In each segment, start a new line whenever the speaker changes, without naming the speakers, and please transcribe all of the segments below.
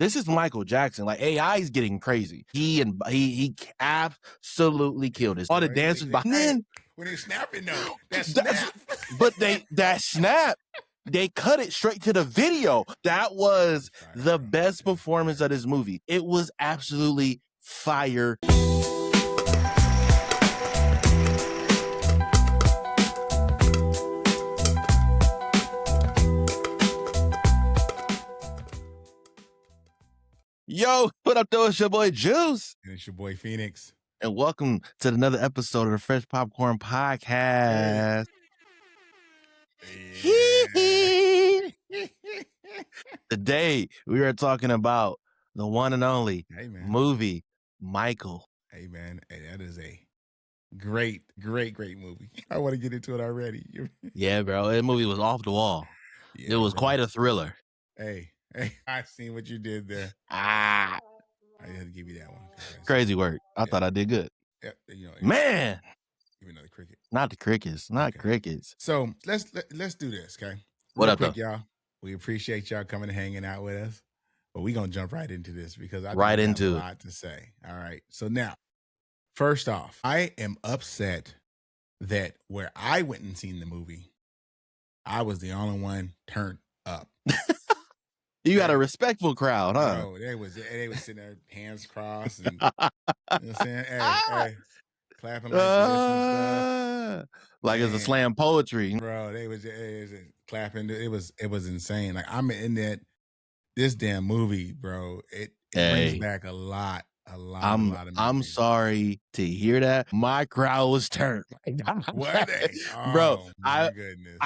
This is Michael Jackson. Like AI is getting crazy. He absolutely killed this. All the dancers behind
when they snapping though, that snap.
But that snap, they cut it straight to the video. That was the best performance of this movie. It was absolutely fire. Yo, what up, though? It's your boy Juice.
And it's your boy FENiX.
And welcome to another episode of the Fresh Popcorn Podcast. Yeah. Today, we are talking about the one and only movie, Michael.
Hey, man. Hey, that is a great movie. I want to get into it already.
Yeah, bro. That movie was off the wall. Yeah, it was quite a thriller.
Hey, I seen what you did there. I had to give you that one.
Crazy work. I thought I did good.
Yeah,
man.
Even though the cricket.
Not the crickets. Not crickets.
So let's do this, okay?
What up,
quick, y'all? We appreciate y'all coming and hanging out with us. But we're gonna jump right into this because I think
right
we
into
have a lot to say. All right. So now, first off, I am upset that where I went and seen the movie, I was the only one turned up.
You got a respectful crowd, huh?
Bro, they was sitting there, hands crossed, and you know what I'm saying? Hey, clapping like this and stuff.
Like it's a slam poetry.
Bro, they was clapping. It was insane. Like I'm in this damn movie, bro. It brings back a lot of
I'm sorry to hear that. My crowd was turned.
Were they? Oh,
bro,
my goodness.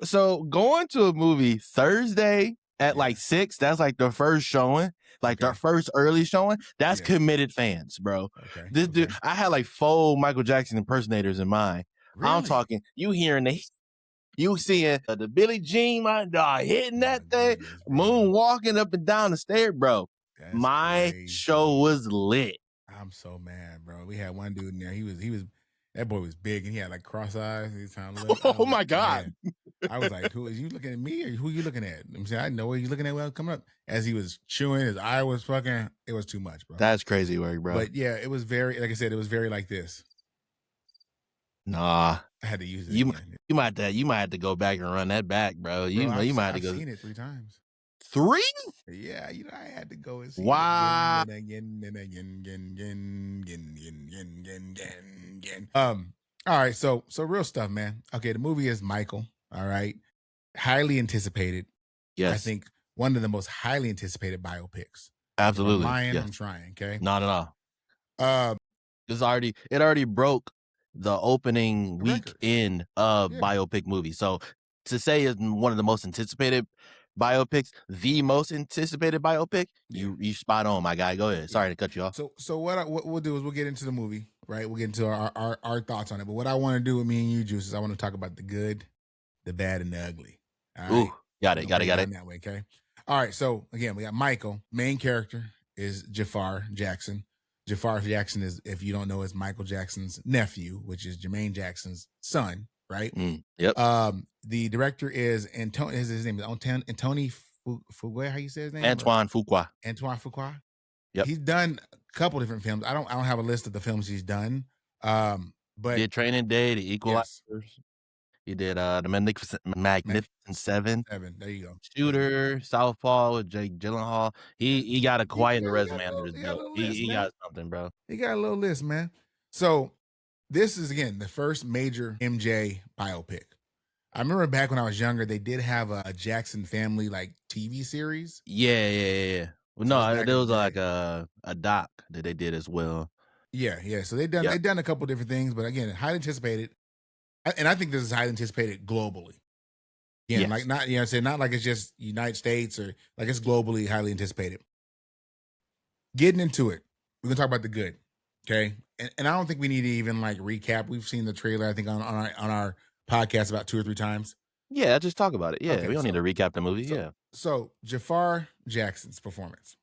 So going to a movie Thursday at like 6, that's like the first showing, like the first early showing. That's committed fans, bro.
Okay.
This dude, I had like 4 Michael Jackson impersonators in mind. Really? I'm talking, you hearing you seeing the Billie Jean, my dog, hitting that thing, moon walking up and down the stairs, bro.
That's
my
crazy.
Show was lit.
I'm so mad, bro. We had one dude in there. He was that boy was big and he had like cross eyes.
Oh my God.
Man. I was like, who is you looking at me or who you looking at? I'm saying I know what he's looking at when I was coming up. As he was chewing, his eye was fucking, it was too much, bro.
That's crazy work, bro.
But yeah, it was very, like I said, it was very like this.
Nah.
I had to use it.
You might have to go back and run that back, bro. You might have to go.
I've seen it 3 times.
3?
Yeah, I had to go and see
it
again. All right, so real stuff, man. Okay, the movie is Michael. All right, highly anticipated.
Yes,
I think one of the most highly anticipated biopics.
Absolutely,
I'm trying. Okay,
not at all. It already broke the opening weekend of biopic movies. So to say it's one of the most anticipated biopics, the most anticipated biopic, you spot on, my guy. Go ahead. Sorry to cut you off.
So what we'll do is we'll get into the movie, right? We'll get into our thoughts on it. But what I want to do with me and you, Juice, is I want to talk about the good, the bad, and the ugly. All right?
Ooh, got it.
That way, okay. All right. So again, we got Michael. Main character is Jafar Jackson. Jafar Jackson is, if you don't know, is Michael Jackson's nephew, which is Jermaine Jackson's son, right?
Yep.
The director is his name is Antoni Fuqua. How you say his name?
Antoine Fuqua.
Antoine Fuqua.
Yep.
He's done a couple different films. I don't have a list of the films he's done. But
he did Training Day, The Equalizers. Yes. He did the Magnificent Seven.
There you go.
Shooter, Southpaw with Jake Gyllenhaal. He got quite a resume under his belt. He got something, bro.
He got a little list, man. So this is, again, the first major MJ biopic. I remember back when I was younger, they did have a Jackson family like TV series.
Yeah. Well, no, there was like a doc that they did as well.
Yeah. So they've done a couple different things, but again, highly anticipated. And I think this is highly anticipated globally. Yeah, like not, not like it's just United States or like it's globally highly anticipated. Getting into it, we're gonna talk about the good, okay? And I don't think we need to even like recap. We've seen the trailer, I think, on our podcast about 2 or 3 times.
Yeah, just talk about it. Yeah, okay, we don't need to recap the movie.
So Jafar Jackson's performance.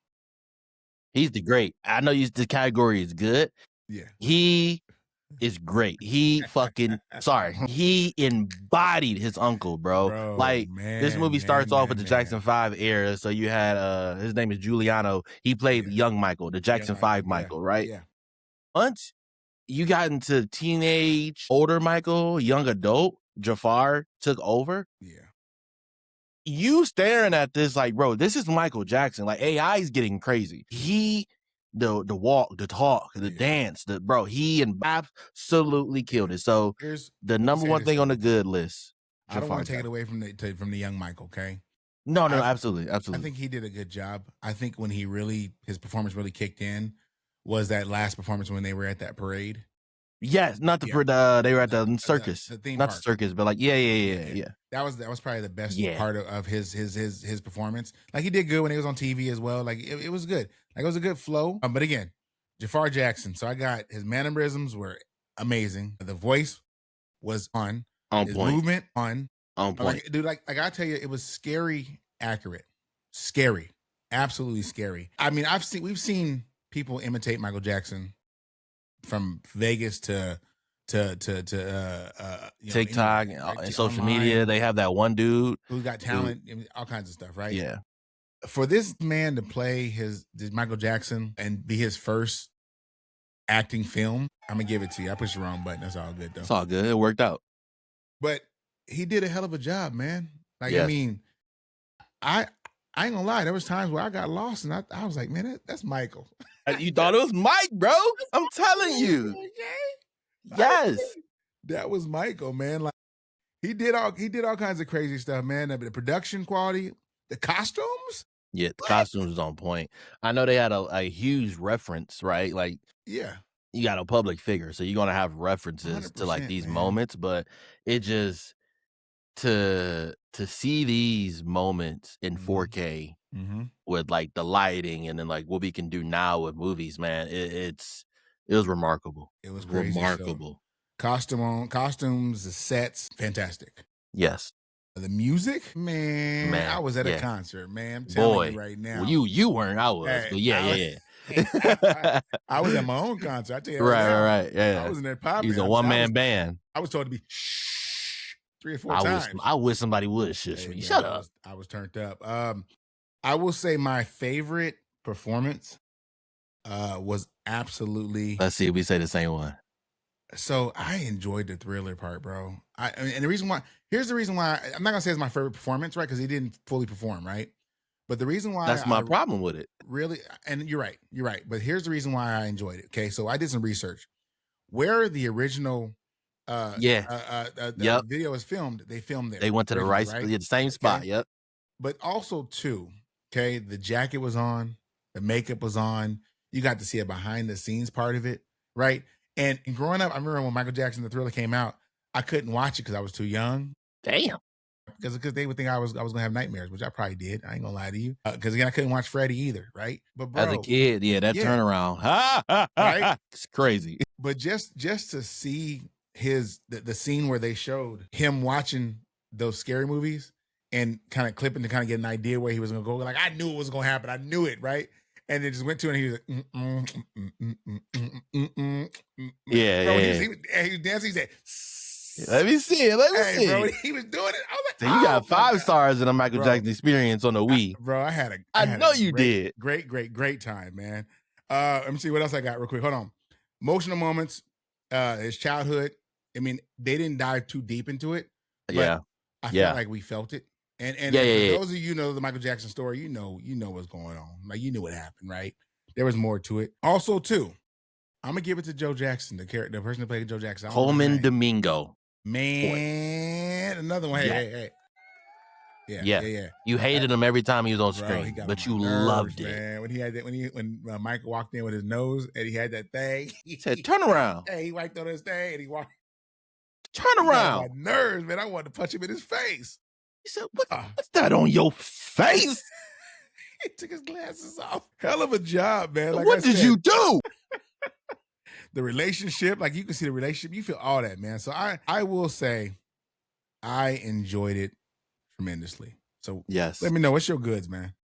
He's the great. I know the category is good.
Yeah.
He is great. He he embodied his uncle, bro. Like, this movie starts off with the Jackson 5 era. So you had his name is Giuliano. He played young Michael, the Jackson 5 Michael, right?
Yeah.
Once you got into teenage, older Michael, young adult, Jafar took over.
Yeah.
You staring at this like, bro, this is Michael Jackson. Like, AI is getting crazy. The walk, the talk, the dance, he absolutely killed it. So the number one thing on the good list.
I don't want to take it away from the young Michael, okay?
No, absolutely.
I think he did a good job. I think when his performance really kicked in was that last performance when they were at that parade.
Yes, not they were at the circus,
the theme
not
park.
the circus, but like yeah.
That was probably the best part of his performance. Like, he did good when he was on TV as well. Like, it was good. Like, it was a good flow. But again, Jafar Jackson. So I got his mannerisms were amazing. The voice was on his
point.
Movement on
point.
Like, dude, like I tell you, it was scary accurate. Scary, absolutely scary. I mean, we've seen people imitate Michael Jackson from Vegas to
TikTok and social media. They have that one dude
who's got talent, all kinds of stuff, right?
Yeah.
For this man to play his Michael Jackson and be his first acting film, I'm gonna give it to you. I pushed the wrong button. That's all good though.
It's all good. It worked out.
But he did a hell of a job, man. Like, I mean, I ain't gonna lie. There was times where I got lost, and I was like, man, that's Michael.
You thought it was Mike, bro? I'm telling you. Yes,
that was Michael, man. Like, he did all kinds of crazy stuff, man. The production quality, the costumes.
Yeah, the costumes was on point. I know they had a huge reference, right? Like,
yeah,
you got a public figure, so you're gonna have references to like these moments, but it just to see these moments in 4K with like the lighting and then like what we can do now with movies, man, it was remarkable.
It was crazy.
Remarkable.
So, costumes, the sets, fantastic.
Yes.
The music, man, I was at a concert, man. I'm telling you right now.
Well, you weren't, I was, but yeah.
I was at my own concert. I tell you,
right, yeah.
I was in there popping.
He's a one-man band.
I was told to be shh 3 or 4 times.
I wish somebody would shush me. Shut up.
I was turned up. I will say my favorite performance was absolutely.
Let's see if we say the same one.
So I enjoyed the Thriller part, bro. And the reason why, here's the reason why, I'm not gonna say it's my favorite performance, right? Because he didn't fully perform, right? But the reason why
that's my problem with it.
Really, and you're right. But here's the reason why I enjoyed it. Okay, so I did some research. Where the original video is filmed, they filmed there.
They went to the same spot. Yep.
But also too, okay, the jacket was on, the makeup was on. You got to see a behind the scenes part of it, right? And growing up, I remember when Michael Jackson, The Thriller came out, I couldn't watch it because I was too young.
Damn.
Because they would think I was gonna have nightmares, which I probably did. I ain't gonna lie to you. Because again, I couldn't watch Freddie either, right? But bro,
as a kid, that turnaround, right? It's crazy.
But just to see the scene where they showed him watching those scary movies and kind of clipping to kind of get an idea where he was gonna go. Like, I knew it was gonna happen. I knew it, right? And it just went to it, and he was like, he was dancing. He said,
let me see it. Let me see.
Bro, he was doing it. I was like,
so you got 5 stars in a Michael Jackson experience on the Wii.
I
know you did.
Great time, man. Let me see what else I got real quick. Hold on. Emotional moments, his childhood. I mean, they didn't dive too deep into it. But I felt like we felt it. And for those of you who know the Michael Jackson story, you know what's going on. Like, you knew what happened, right? There was more to it. Also, too, I'm gonna give it to Joe Jackson, the person who played Joe Jackson.
Colman Domingo.
Man, another one. Hey. Yeah.
You hated him every time he was on screen, but you loved it.
Man. When he had that, when Michael walked in with his nose and he had that thing,
he said, "Turn around."
Hey, he wiped on his thing and he walked.
Turn around.
My nerves, man. I wanted to punch him in his face.
He said, "What's that on your face?"
He took his glasses off. Hell of a job, man. Like,
what did you do?
The relationship, like, you can see the relationship. You feel all that, man. So I will say I enjoyed it tremendously. So
yes,
let me know, what's your goods, man.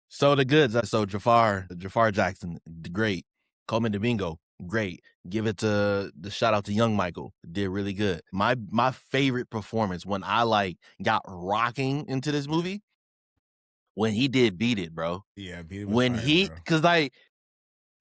So the goods. So Jafar Jackson, the great. Colman Domingo, great. Give it to the shout out to Young Michael. Did really good. My favorite performance when I like got rocking into this movie, when he did Beat It, bro.
Yeah, Beat It was
When
fire,
he,
bro.
cause like,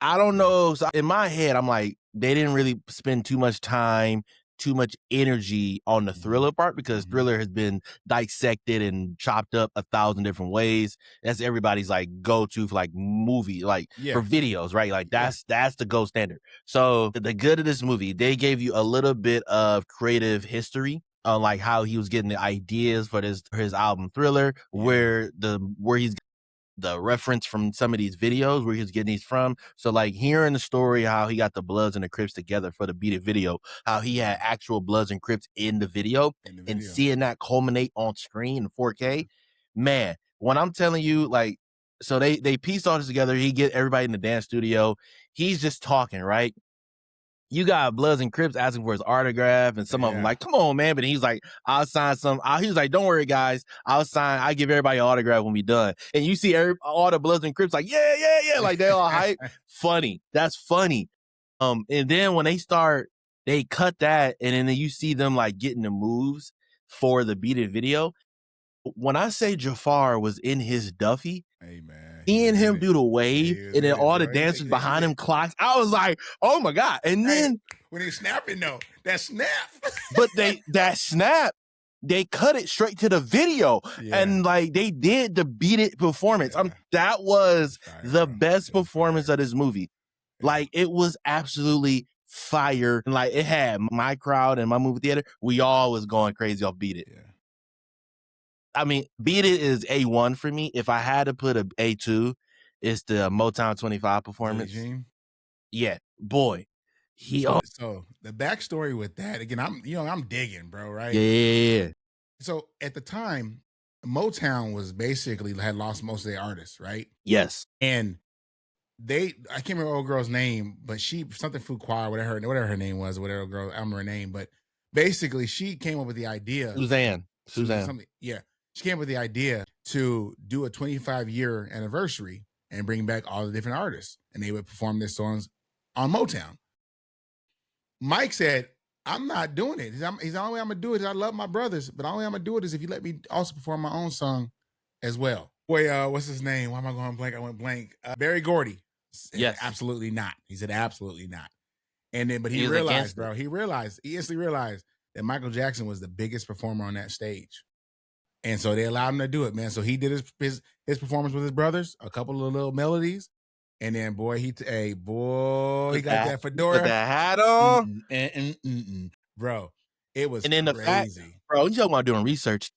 I don't know. So in my head, I'm like, they didn't really spend too much time, too much energy on the Thriller part, because Thriller has been dissected and chopped up 1,000 different ways. That's everybody's like go-to for like movie, like for videos, right? Like that's the gold standard. So the good of this movie, they gave you a little bit of creative history on like how he was getting the ideas for his album Thriller, where he's the reference from some of these videos where he's getting these from. So like hearing the story, how he got the Bloods and the Crips together for the Beat It video, how he had actual Bloods and Crips in the video, and seeing that culminate on screen in 4K, man, when I'm telling you, like, so they pieced all this together. He get everybody in the dance studio. He's just talking, right? You got Bloods and Crips asking for his autograph, and some of them like, come on, man. But he's like, I'll sign some. He was like, don't worry, guys. I'll give everybody an autograph when we done. And you see all the Bloods and Crips like, yeah. Like they all hype. Funny. That's funny. And then when they cut that, and then you see them like getting the moves for the Beat It video. When I say Jafar was in his Duffy,
hey man,
he and him do the wave, and then all the dancers behind him clocks. I was like, oh my God. And then
when he's snapping though, that snap.
But that snap, they cut it straight to the video. And like they did the Beat It performance. That was the best performance of this movie. Like it was absolutely fire. And like it had my crowd and my movie theater. We all was going crazy off Beat It. I mean, Beat It is A1 for me. If I had to put a A2, it's the Motown 25 performance. Yeah, boy.
So the backstory with that, again, I'm digging, bro, right?
Yeah.
So at the time, Motown was basically had lost most of their artists, right?
Yes.
And I can't remember the old girl's name, but she something Fuqua, whatever her name was, whatever girl, I don't remember her name, but basically she came up with the idea.
Suzanne.
Yeah. She came up with the idea to do a 25-year anniversary and bring back all the different artists, and they would perform their songs on Motown. Mike said, I'm not doing it. He's the only way I'm going to do it is I love my brothers, but the only way I'm going to do it is if you let me also perform my own song as well. Boy, what's his name? Why am I going blank? I went blank. Barry Gordy.
Yes.
Absolutely not. He said, absolutely not. And then, but he realized, bro, he instantly realized that Michael Jackson was the biggest performer on that stage. And so they allowed him to do it, man. So he did his performance with his brothers, a couple of little melodies. And then, boy, he got that fedora.
Put that hat on.
Bro, it was
and then
crazy.
The fact, bro, you talking about doing research.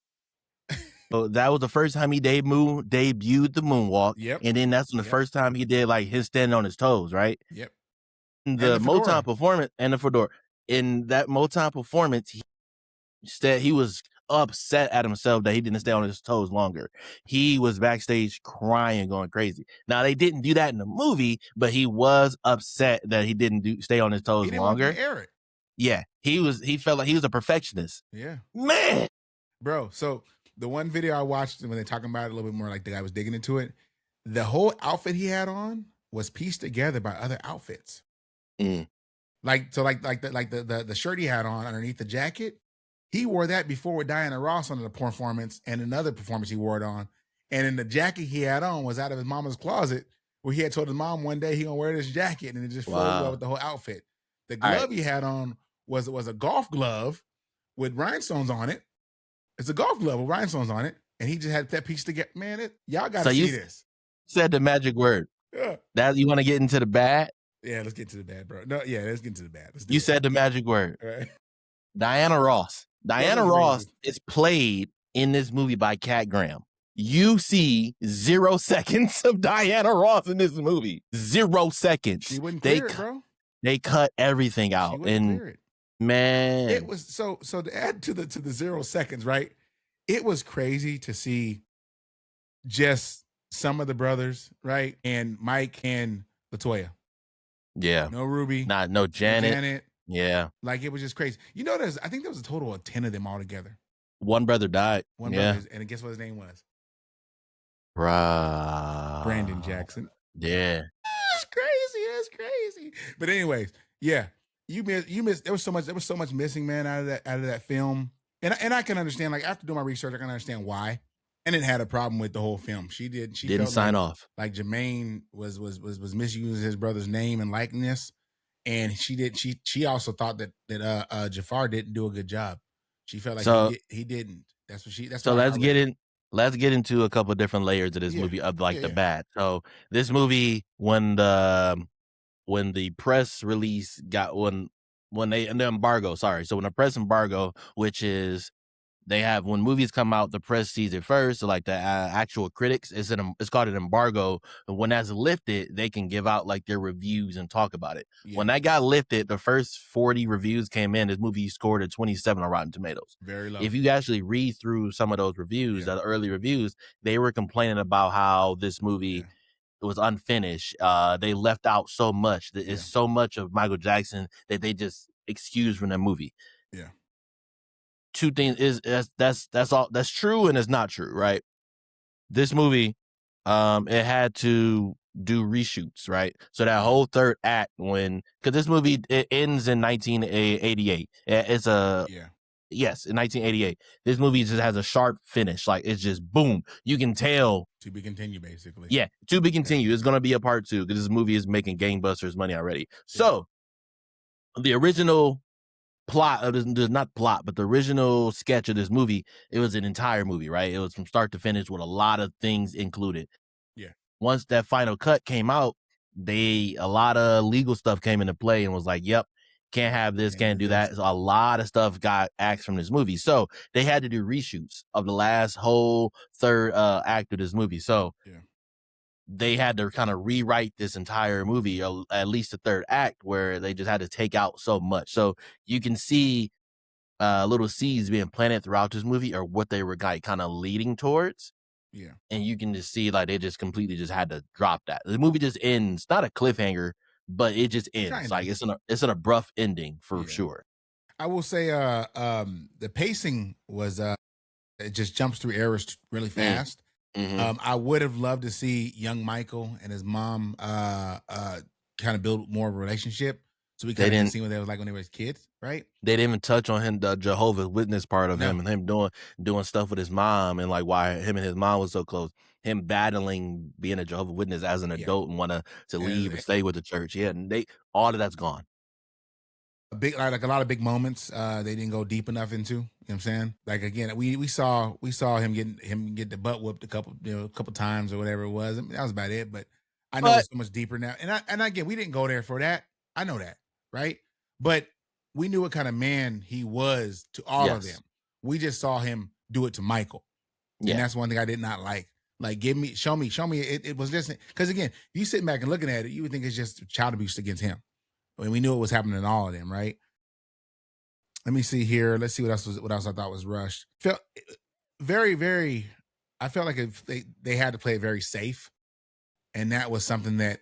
So that was the first time he debuted the moonwalk.
Yep.
And then that's when the first time he did like his standing on his toes, right?
Yep.
The Motown performance and the fedora. In that Motown performance, he said he was upset at himself that he didn't stay on his toes longer. He was backstage crying, going crazy. Now they didn't do that in the movie, but he was upset that he didn't stay on his toes
he didn't
longer.
Want to air it.
Yeah, he felt like he was a perfectionist.
Yeah,
man,
bro. So the one video I watched when they're talking about it a little bit more, like the guy was digging into it. The whole outfit he had on was pieced together by other outfits. Like the shirt he had on underneath the jacket. He wore that before with Diana Ross on the performance, and another performance he wore it on. And then the jacket he had on was out of his mama's closet, where he had told his mom one day he gonna wear this jacket, and it just flowed well with the whole outfit. The glove he had on was a golf glove with rhinestones on it. It's a golf glove with rhinestones on it, and he just had that piece together. Man, y'all gotta see this.
Said the magic word.
Yeah.
That you want to get into the bad?
Yeah, let's get to the bad, bro. No, yeah, let's get into the bad.
You said the magic word.
Right.
Diana Ross. Diana Ross is played in this movie by Cat Graham. You see 0 seconds of Diana Ross in this movie. 0 seconds.
She wouldn't clear it, bro.
They cut everything out. And man,
it was so to add to the 0 seconds, right? It was crazy to see just some of the brothers, right? And Mike and LaToya.
Yeah.
No Ruby.
No Janet. Yeah.
Like it was just crazy. You know, I think there was a total of 10 of them all together.
One brother died.
One brother, and guess what his name was?
Right.
Brandon Jackson.
Yeah.
It's crazy. It's crazy. But anyways, yeah, you missed. There was so much missing, man, out of that film. And I can understand, like, after doing my research, I can understand why. And it had a problem with the whole film. She
Didn't
felt
sign off.
like Jermaine was misusing his brother's name and likeness. And she also thought that Jafar didn't do a good job. She felt like he didn't. That's
so
what
let's get into a couple of different layers of this movie of like the bad. So this movie, when the press release got when the embargo, sorry. So when the press embargo, which is they have when movies come out, the press sees it first. So like the actual critics, it's called an embargo. And when that's lifted, they can give out like their reviews and talk about it. Yeah. When that got lifted, the first 40 reviews came in. This movie scored a 27 on Rotten Tomatoes.
Very low.
If you actually read through some of those reviews, the early reviews, they were complaining about how this movie was unfinished. They left out so much. It's so much of Michael Jackson that they just excused from that movie.
Yeah.
Two things is that's all that's true and it's not true, right? This movie, it had to do reshoots, right? So that whole third act, because this movie it ends in 1988. It's yes, in 1988. This movie just has a sharp finish, like it's just boom. You can tell
to be continued, basically.
Yeah, to be continued. It's gonna be a part 2 because this movie is making gangbusters money already. So the original plot of this, not plot, but the original sketch of this movie, it was an entire movie, right? It was from start to finish with a lot of things included.
Yeah.
Once that final cut came out, a lot of legal stuff came into play and was like, yep, can't have this, can't do that. So a lot of stuff got axed from this movie. So they had to do reshoots of the last whole third act of this movie. So they had to kind of rewrite this entire movie, or at least the third act, where they just had to take out so much. So you can see little seeds being planted throughout this movie, or what they were kind of leading towards.
Yeah.
And you can just see like they just completely just had to drop that. The movie just ends, not a cliffhanger, but it just ends. Kinda. Like it's an abrupt ending for sure.
I will say the pacing was it just jumps through errors really fast. I would have loved to see young Michael and his mom kind of build more of a relationship, so we kind of see what they was like when they were kids, right?
They didn't even touch on him, the Jehovah's Witness part of him, and him doing stuff with his mom, and like why him and his mom was so close. Him battling being a Jehovah's Witness as an adult and want to leave and stay with the church. Yeah, and all of that's gone.
Like a lot of big moments they didn't go deep enough into. You know what I'm saying? Like again, we saw him get the butt whooped a couple times or whatever it was. I mean, that was about it. But I know it's so much deeper now. And again, we didn't go there for that. I know that, right? But we knew what kind of man he was to all of them. We just saw him do it to Michael, and that's one thing I did not like. Like, show me. It was just because again, you sitting back and looking at it, you would think it's just child abuse against him. I mean, we knew it was happening to all of them, right? Let me see here. Let's see what else I thought was rushed. Felt very, very. I felt like they had to play it very safe, and that was something that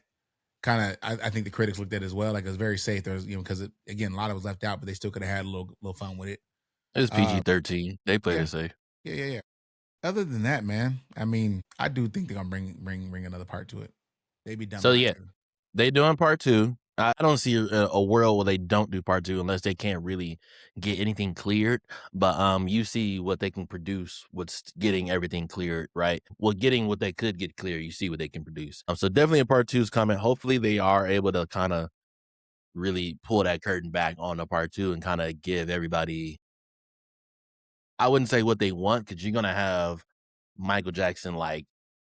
kind of I think the critics looked at as well. Like it was very safe. There was because again a lot of it was left out, but they still could have had a little fun with it.
It was PG-13. They played it safe.
Yeah. Other than that, man, I mean, I do think they're gonna bring another part to it. They be done.
So they doing part 2. I don't see a world where they don't do part 2 unless they can't really get anything cleared. But you see what they can produce with getting everything cleared, right? Well, getting what they could get clear, you see what they can produce. So definitely a part 2 is coming. Hopefully they are able to kind of really pull that curtain back on the part 2 and kind of give everybody, I wouldn't say what they want, because you're going to have Michael Jackson like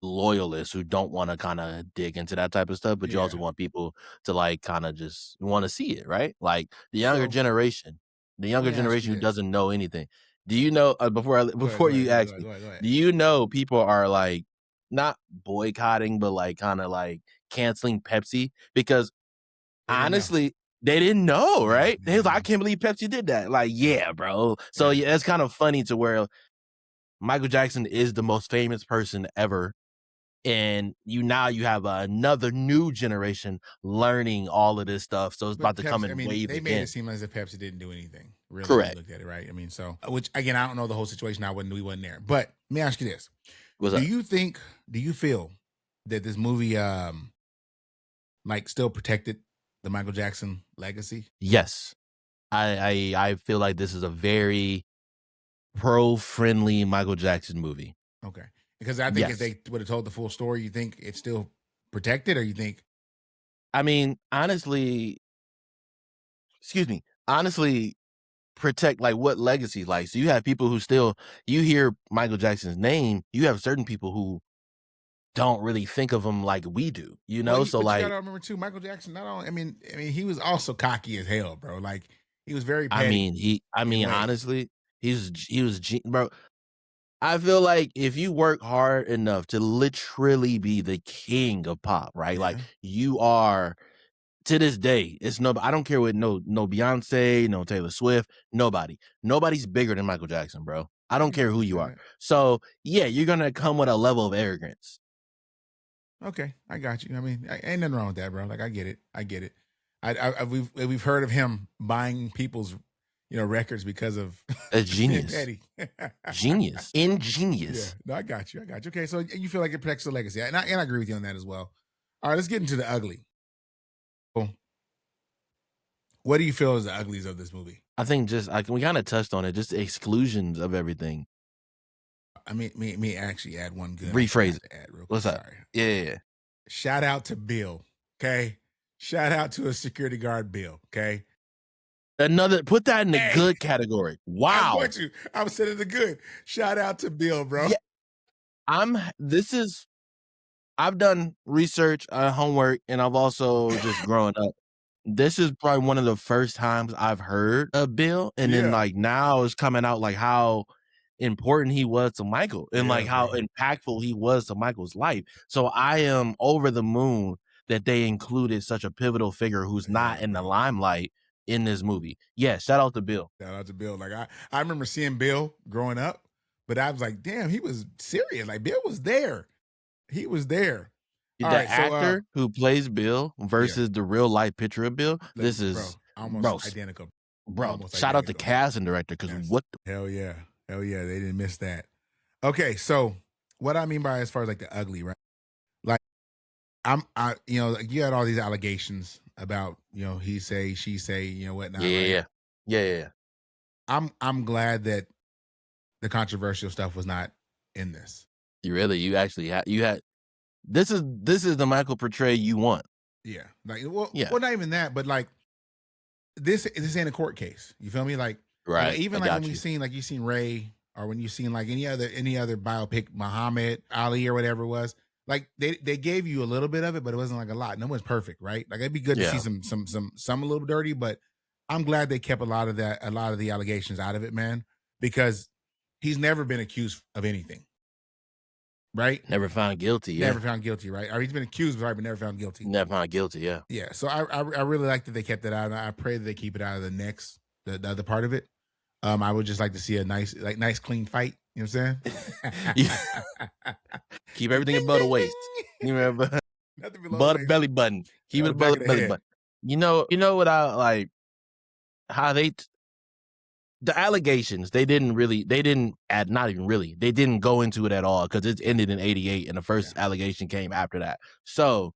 loyalists who don't want to kind of dig into that type of stuff, but you also want people to like kind of just want to see it, right? Like the younger generation who doesn't know anything. Do you know before you ask me, do you know people are like not boycotting, but like kind of like canceling Pepsi because honestly they didn't know, right? They was like, I can't believe Pepsi did that. Like, yeah, bro. So yeah, it's kind of funny to where Michael Jackson is the most famous person ever. And you have another new generation learning all of this stuff. So it's about to come in wave
They
again.
made it seem as if Pepsi didn't do anything. Really,
correct.
Looked at it, right? I mean, so which again, I don't know the whole situation. We wasn't there. But let me ask you this: do you feel that this movie like still protected the Michael Jackson legacy?
Yes. I feel like this is a very pro-friendly Michael Jackson movie.
Okay. Because I think if
Yes.
they would have told the full story, you think it's still protected, or you think
I mean, honestly, protect like what legacy? Like, so you have people who still, you hear Michael Jackson's name, you have certain people who don't really think of him like we do, you
well,
know? So
but you
like,
gotta remember too, Michael Jackson, not only I mean, he was also cocky as hell, bro. Like he was very petty
I
in
mean,
ways.
honestly, bro. I feel like if you work hard enough to literally be the king of pop, right? Like
Yeah.
you are to this day. It's no, I don't care what no Beyonce, no Taylor Swift, nobody. Nobody's bigger than Michael Jackson, bro. I
I
don't
can
care
see
who
you
you
saying
are.
that.
So yeah, you're gonna come with a level of arrogance.
Okay, I got you. I mean, ain't nothing wrong with that, bro. Like I get it. I get it. We've heard of him buying people's records because of
That's
just being
genius.
petty.
Genius.
Yeah,
Ingenious.
no, I got you. I got you. Okay, so you feel like it protects the legacy, and I agree with you on that as well. All right, let's get into the ugly. Cool. What do you feel is the uglies of this movie?
I think just we kind of touched on it, just exclusions of everything.
I mean, me actually add one good I
Rephrase
forgot
it.
to add real quick.
What's up?
Sorry.
Yeah.
Shout out to Bill. Okay. Shout out to a security guard, Bill. Okay.
Another, put that in the
Hey,
good category.
I'm going
Wow.
to. I'm saying the good. Shout out to Bill, bro.
Yeah. I've done research, homework, and I've also just growing up. This is probably one of the first times I've heard of Bill, and then
Yeah.
like now it's coming out like how important he was to Michael and
Yeah,
like how
bro.
impactful he was to Michael's life. So I am over the moon that they included such a pivotal figure who's not
Yeah,
in the
bro.
limelight in this movie. Yeah, shout out to Bill.
Shout out to Bill. Like I remember seeing Bill growing up, but I was like, damn, he was serious. Like Bill was there. He was there. All
The
right. So
actor who plays Bill
yeah.
versus the real life picture of Bill,
Look,
this
bro,
is
almost
bro,
identical.
bro.
Almost
Shout out to
identical.
cast and director because
Yes.
what
Hell yeah. Hell yeah. They didn't miss that. Okay, so what I mean by as far as like the ugly, right? Like like you had all these allegations about, he say, she say, whatnot, right?
yeah.
I'm glad that the controversial stuff was not in this.
You actually had this is the Michael portray you want.
Yeah. Like
Yeah.
well, not even that, but like this ain't a court case. You feel me? Like
Right. I
even like when
got
we
you.
seen like you seen Ray, or when you seen like any other biopic, Muhammad Ali or whatever it was, like they gave you a little bit of it, but it wasn't like a lot. No one's perfect, right? Like it'd be good to see
Yeah.
some a little dirty, but I'm glad they kept a lot of the allegations out of it, man, because he's never been accused of anything, right?
Never found guilty. Yeah.
Never found guilty, right? Or he's been accused, right, but never found guilty.
Never found guilty. Yeah.
Yeah. So I really like that they kept it out, and I pray that they keep it out of the other part of it. I would just like to see a nice clean fight. You know what I'm saying?
Keep everything
Ding,
above the
ding,
waist.
ding.
You remember?
Nothing below the
Above the
waist.
belly button. Keep it
The back
above
of
the
the
belly
head.
button. You know what I like how the allegations, they didn't add, not even really, they didn't go into it at all because it ended in 88 and the first allegation came after that. So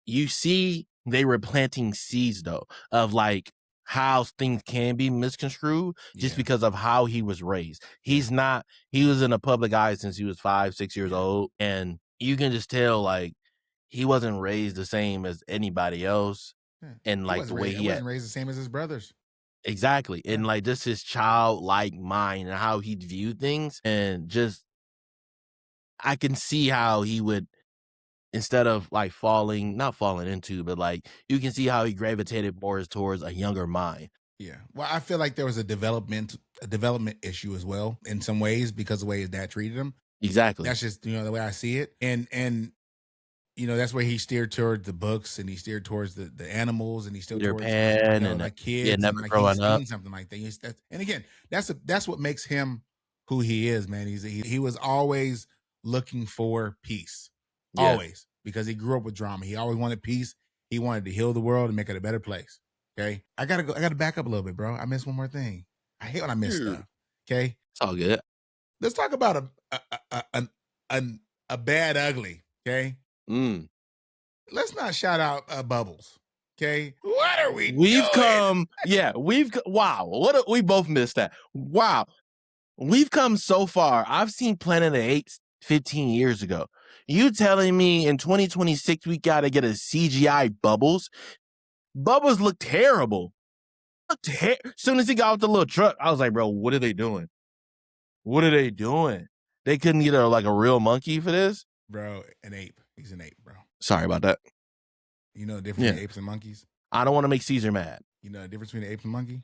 you see they were planting seeds though of like how things can be misconstrued just
Yeah.
because of how he was raised.
Yeah.
He was in the public eye since he was 5-6 years
Yeah.
old, and you can just tell like he wasn't raised the same as anybody else,
Yeah.
and like the way
He
he had
wasn't raised the same as his brothers.
exactly,
Yeah.
and like just his childlike mind and how he viewed things, and just I can see how he would, instead of like not falling into, but like you can see how he gravitated more towards a younger mind.
Yeah. Well, I feel like there was a development issue as well in some ways because of the way his dad treated him.
Exactly.
That's just the way I see it, and that's where he steered towards the books, and he steered towards the animals, and he steered
Peter
towards
Pan and
like
yeah,
kids, and
never
like he's
growing up.
seen something like that. And again, that's what makes him who he is, man. He was always looking for peace,
Yeah.
always, because he grew up with drama. He always wanted peace. He wanted to heal the world and make it a better place. Okay, I gotta back up a little bit, bro. I missed one more thing. I hate when I miss stuff. Okay,
It's all good.
let's talk about a bad ugly. Okay.
Mm.
let's not shout out Bubbles. Okay, what are we
We've
doing?
wow. What we both missed that. Wow, we've come so far. I've seen Planet of the Apes 15 years ago. You telling me in 2026 we got to get a CGI Bubbles? Bubbles look terrible. As soon as he got out the little truck, I was like, bro, what are they doing? What are they doing? They couldn't get a real monkey for this?
Bro, an ape. He's an ape, bro.
Sorry about that.
You know the difference between apes and monkeys?
I don't want to make Caesar mad.
You know the difference between an ape and monkey?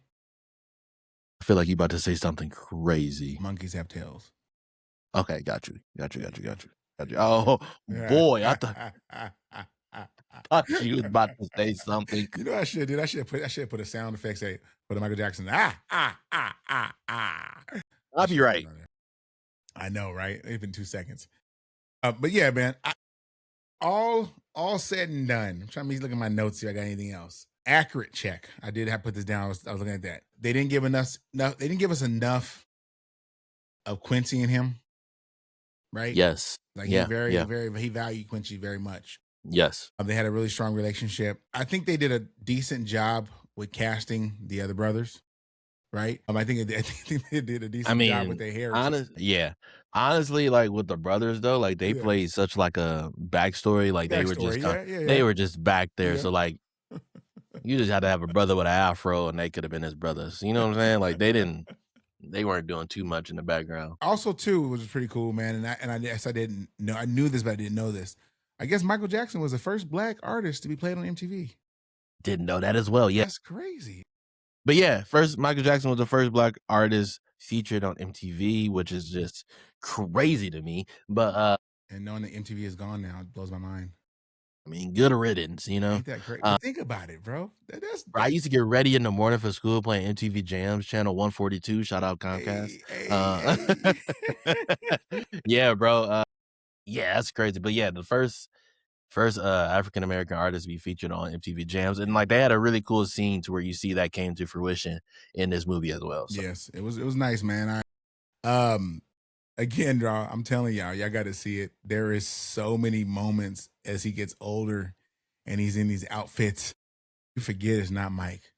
I feel like you're about to say something crazy.
Monkeys have tails.
Okay, got you. Oh, boy, I thought you was about to say something.
You know what I should do? I should put a sound effect, say, for the Michael Jackson.
I'll be right.
I know, right? It's been 2 seconds. But yeah, man, all said and done. I'm trying to look at my notes here. I got anything else? Accurate check. I did have to put this down. I was looking at that. They didn't give us enough of Quincy and him. Right?
Yes.
Like he he valued Quincy very much.
Yes.
They had a really strong relationship. I think they did a decent job with casting the other brothers. Right? I think they did a decent job with their hair.
Honestly, like with the brothers though, like they played such like a backstory. Like they were just they were just back there. So like you just had to have a brother with an afro and they could have been his brothers. You know what I'm saying? Like they weren't doing too much in the background.
Also, too, it was pretty cool, man. And I guess I didn't know. I knew this, but I didn't know this. I guess Michael Jackson was the first Black artist to be played on MTV.
Didn't know that as well. Yeah,
that's crazy.
But yeah, Michael Jackson was the first Black artist featured on MTV, which is just crazy to me. But
and knowing that MTV is gone now, it blows my mind.
I mean, good riddance, you know.
Ain't that great? Think about it, bro.
I used to get ready in the morning for school playing MTV Jams, channel 142. Shout out Comcast. Yeah, bro. Yeah, that's crazy. But yeah, the first African American artist to be featured on MTV Jams, and like they had a really cool scene to where you see that came to fruition in this movie as well. So.
Yes, it was nice, man. Again, draw. I'm telling y'all got to see it. There is so many moments as he gets older, and he's in these outfits. You forget it's not Mike.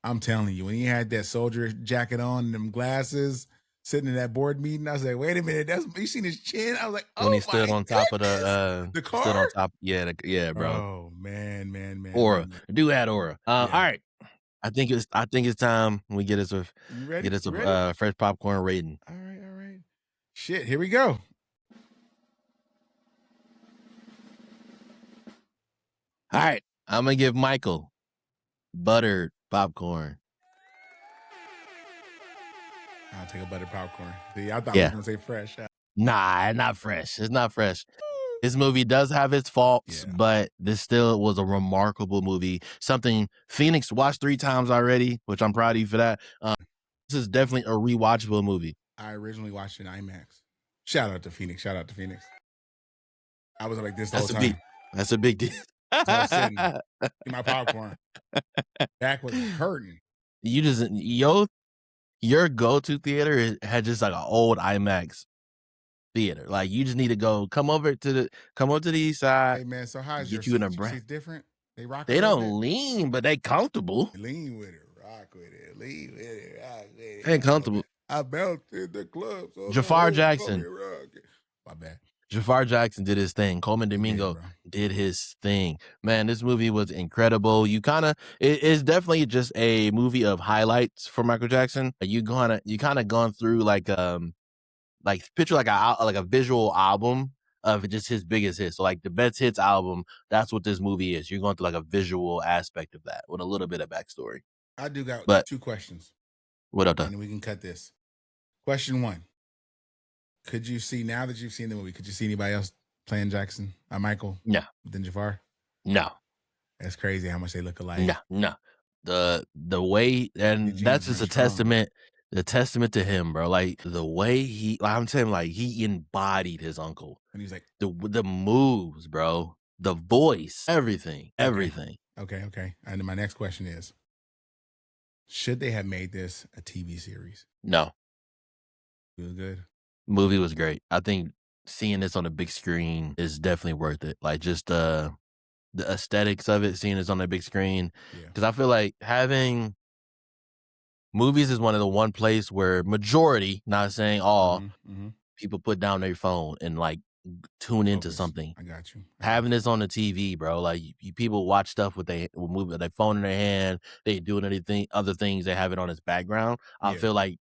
I'm telling you, when he had that soldier jacket on and them glasses, sitting in that board meeting, I was like, wait a minute, you seen his chin? I was like, oh,
when he stood on top of
the car,
stood on top, yeah, bro.
Oh man,
aura,
man.
Dude had aura. All right, I think it's time we get us a fresh popcorn rating.
All right. Shit, here we go.
All right, I'm gonna give Michael buttered popcorn.
I'll take a buttered popcorn. See, I thought I was gonna say fresh.
Nah, not fresh. It's not fresh. This movie does have its faults, but this still was a remarkable movie. Something FENiX watched 3 times already, which I'm proud of you for that. This is definitely a rewatchable movie.
I originally watched it in IMAX. Shout out to FENiX. I was like this the whole time.
That's a big deal.
So I was sitting in my popcorn. Back was hurting.
You just your go-to theater had just like an old IMAX theater. Like you just need to come over to the east side.
Hey man, so how's your
seats?
Seats different? They rock.
They don't lean, but they comfortable.
Lean with it, rock with it, lean with it, rock with it.
They comfortable.
I bounced in the club. So
Jafar Jackson.
My bad.
Jafar Jackson did his thing. Coleman Domingo did his thing. Man, this movie was incredible. It's definitely just a movie of highlights for Michael Jackson. You kind of gone through like picture like a visual album of just his biggest hits. So like the best hits album, that's what this movie is. You're going through like a visual aspect of that with a little bit of backstory.
I do got 2 questions.
What up,
and we can cut this. Question 1. Could you see, now that you've seen the movie, could you see anybody else playing Jackson? Michael?
No.
Than Jafar?
No.
That's crazy how much they look alike.
No. The way, and that's just a testament to him, bro. Like the way I'm saying, like he embodied his uncle.
And he's like
the moves, bro, the voice, everything.
Okay. And my next question is, should they have made this a TV series?
No.
It was good.
Movie was great. I think seeing this on a big screen is definitely worth it. Like just the aesthetics of it, seeing it's on the big screen.
Yeah.
Because I feel like having movies is one of the one place where majority, not saying all, people put down their phone and like tune into something.
I got you.
Having this on the TV, bro, like people watch stuff with their phone in their hand. They doing anything, other things. They have it on its background. I feel like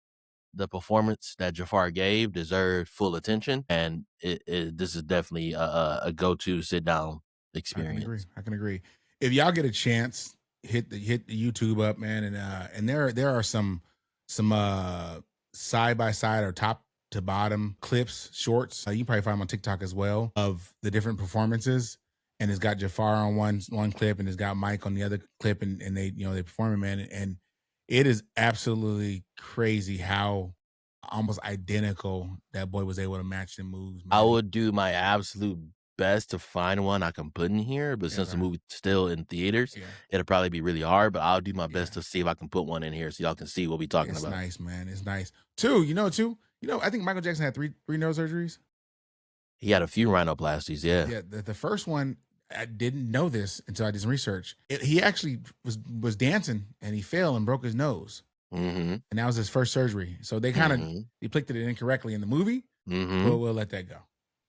the performance that Jafar gave deserved full attention, and this is definitely a go-to sit down experience.
I can agree. If y'all get a chance, hit the YouTube up, man, and there are some side by side or top to bottom clips, shorts. You probably find them on TikTok as well of the different performances. And it's got Jafar on one clip, and it's got Mike on the other clip, and they they perform it, man, and it is absolutely crazy how almost identical that boy was able to match the moves, man.
I would do my absolute best to find one I can put in here, but since the movie's still in theaters, it'll probably be really hard, but I'll do my best to see if I can put one in here so y'all can see what we're talking about.
It's nice, man. It's nice. I think Michael Jackson had three neurosurgeries.
He had a few rhinoplasties, yeah.
Yeah, the first one, I didn't know this until I did some research. He actually was dancing and he fell and broke his nose. And that was his first surgery. So they kind of depicted it incorrectly in the movie. We'll let that go.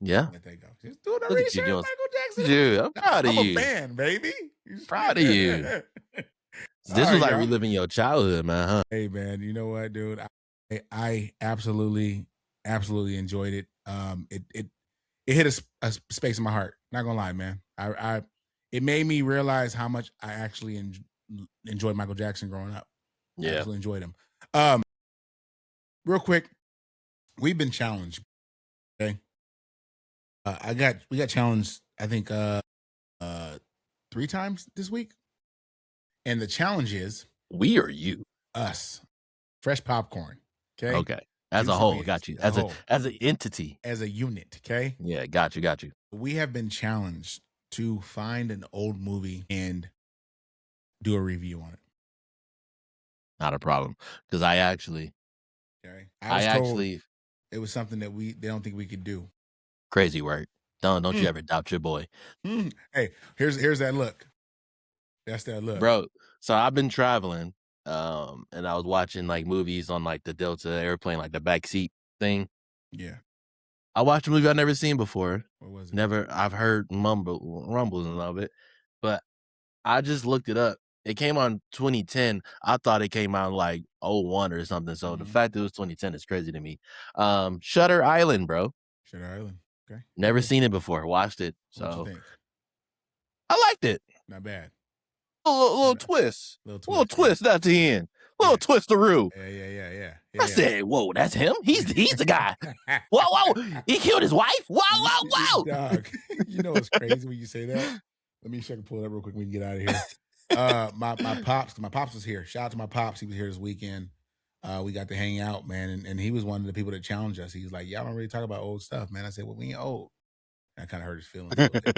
Yeah.
Let that go. Just doing the research, Michael Jackson.
Dude, I'm proud of you.
I'm a fan, baby.
Proud of you. This was like reliving your childhood, man, huh?
Hey, man, you know what, dude? I absolutely enjoyed it. It hit a space in my heart. Not gonna lie, man. It made me realize how much I actually enjoyed Michael Jackson growing up.
Yeah,
I absolutely enjoyed him. Real quick, we've been challenged. Okay, we got challenged. I think 3 times this week, and the challenge is
we or you,
us, fresh popcorn. Okay.
Okay. As a whole, got you. As an entity.
As a unit, okay?
Yeah, got you.
We have been challenged to find an old movie and do a review on it.
Not a problem. Because I was told
it was something that they don't think we could do.
Crazy work. Don't you ever doubt your boy.
Hey, here's that look. That's that look.
Bro, so I've been traveling. And I was watching like movies on like the Delta airplane, like the backseat thing.
Yeah.
I watched a movie I've never seen before.
What was it?
I've heard rumbles of it, but I just looked it up. It came on 2010. I thought it came out like 01 or something. So the fact that it was 2010 is crazy to me. Shutter Island, bro.
Shutter Island. Okay.
Never seen it before. Watched it. So
what'd you think?
I liked it.
Not bad.
A little twist. Little twist at the end. Little twisteroo.
Yeah.
I said, whoa, that's him? He's the guy. Whoa. He killed his wife? Whoa.
Dog. You know what's crazy when you say that? Let me check and pull it up real quick. We can get out of here. My pops was here. Shout out to my pops. He was here this weekend. We got to hang out, man. And he was one of the people that challenged us. He was like, y'all don't really talk about old stuff, man. I said, well, we ain't old. I kind of hurt his feelings.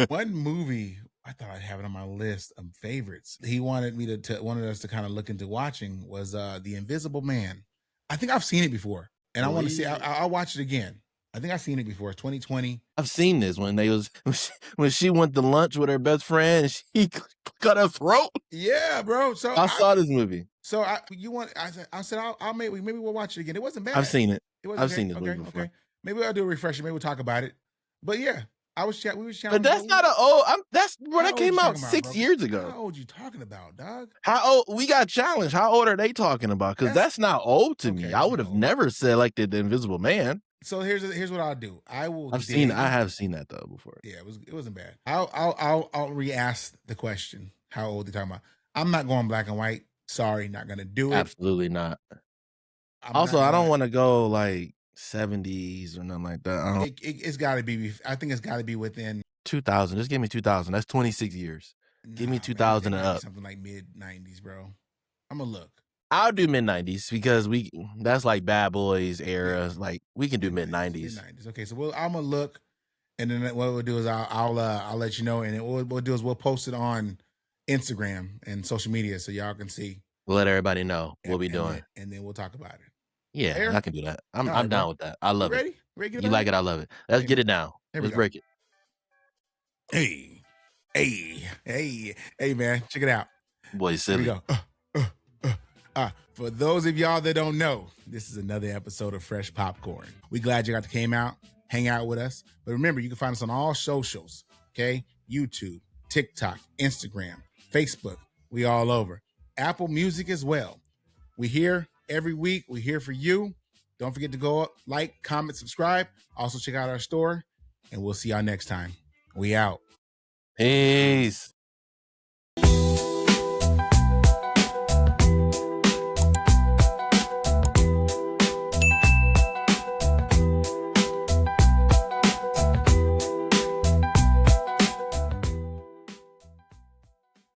One movie, I thought I'd have it on my list of favorites. He wanted me wanted us to kind of look into watching was The Invisible Man. I think I've seen it before, and I want to see. I'll watch it again. I think I've seen it before. It's 2020.
I've seen this when she went to lunch with her best friend and she cut her throat.
Yeah, bro. So
I saw this movie.
So I said I'll maybe we'll watch it again. It wasn't bad.
I've seen it. I've seen this movie before.
Okay. Maybe I'll do a refresher. Maybe we'll talk about it. But yeah. We was challenged.
But that's not that came out 6 years ago.
How old you talking about, dog?
How old? We got challenged. How old are they talking about? Because that's not old to me. I would have never selected The Invisible Man.
So here's what I'll do. I
have seen that though before.
Yeah, it wasn't bad. I'll re-ask the question. How old they talking about? I'm not going black and white. Sorry, not gonna do it.
Absolutely not. I don't want to go like 70s or nothing like that.
It's got to be. I think it's got to be within
2000. Just give me 2000. That's 26 years. Give me 2000 and up.
Something like mid 90s, bro. I'm gonna look.
I'll do mid 90s because that's like Bad Boys era. Like we can do mid 90s.
Okay, so I'm gonna look, and then what we'll do is I'll let you know, and what we'll do is we'll post it on Instagram and social media so y'all can see.
We'll let everybody know what we're doing,
and then we'll talk about it.
Yeah, Fair? I can do that. I'm down with that. I love it.
Ready?
You like it? I love it. Let's get it down. Let's break it.
Hey, Hey, man, check it out.
Boy, silly.
Here we go. For those of y'all that don't know, this is another episode of Fresh Popcorn. We glad you got to came out, hang out with us. But remember, you can find us on all socials, okay? YouTube, TikTok, Instagram, Facebook. We all over. Apple Music as well. We here every week. We here for you. Don't forget to go up, like, comment, subscribe. Also check out our store, and we'll see y'all next time. We out.
Peace.